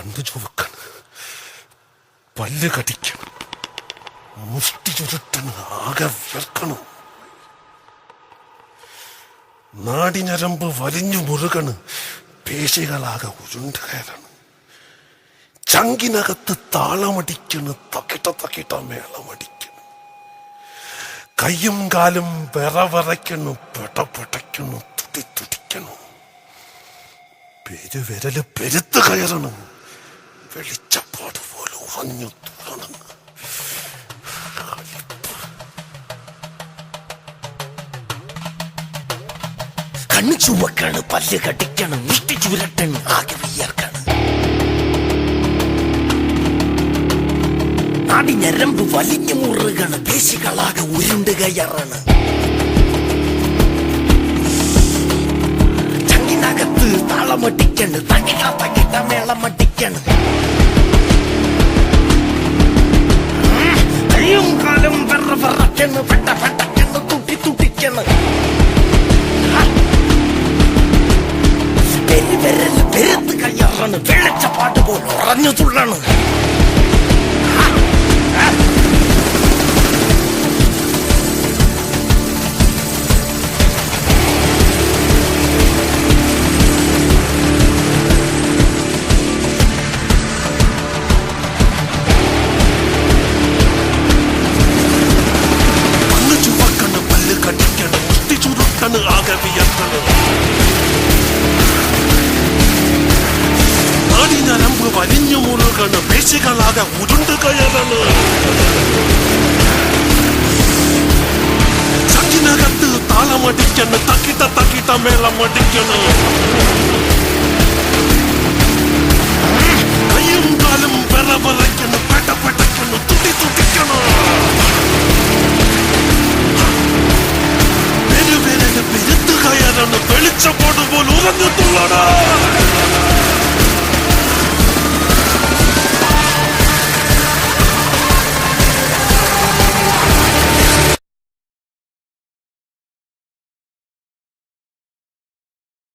കണ്ണു ചുവക്കണം, പല്ല് കടിക്കണം, മുഷ്ടി ചുരുട്ടണം, ആകെ വിയർക്കണം, നാടിഞരമ്പ് വലിഞ്ഞു മുറുകണ്, പേശികളാകെ ഉരുണ്ട് കയറണം, ചങ്കിനകത്ത് താളമടിക്കണ്, തക്കിട്ട മേളമടിക്കണ്, കയ്യും കാലും വിറവിറയ്ക്കണു, പെടപെടയ്ക്കണു, തുടിക്കണു, പെരുവിരല് പെരുത്ത് കയറണം, വെളിച്ചപ്പാട് പോലെ ഉറഞ്ഞു തുറണം. കണ്ണു ചുവക്കാണ്, പല്ല് കടിക്കണം, മുഷ്ടി ചുരട്ടണ്, ആകെ വിയർക്കാണ്, നാടിഞരമ്പ് വലിഞ്ഞു മുറുകണ്, പേശികളാകെ ഉരുണ്ട് കയറാണ്, ചങ്കിനകത്ത് താളമടിക്കണ്, തകിട്ട മേളമടിക്കണ്, കയ്യും കാലും വിറവിറക്കണ്, പെട്ടക്കണ്, തുട്ടിക്കണ്, പെരുവിരൽ പെരുത്ത് കയ്യാറാണ്, വെളിച്ചപ്പാട്ട് പോലെ ഉറഞ്ഞു തുള്ളണ്. കണ്ണു ചുവക്കണ്, പല്ല് കടിക്കണ്, മുഷ്ടി ചുരുട്ടണ്, ആകെ വിയർക്കണ്, നാടിഞരമ്പ് വലിഞ്ഞു മുറുകണ്, പേശികളാകെ ഉരുണ്ട് കയറണ്, ചങ്കിനകത്ത് താളമടിക്കണ്, തക്കിട്ട മേളമടിക്കണ്, കയ്യും കാലും വിറവിറയ്ക്കണ്, പെടപെടയ്ക്കണ്, തുടിക്കണ്, പെരുവിരല് പെരുത്ത് കയറണ്, വെളിച്ചപ്പാട് പോലെ ഉറഞ്ഞു തുള്ളണ്.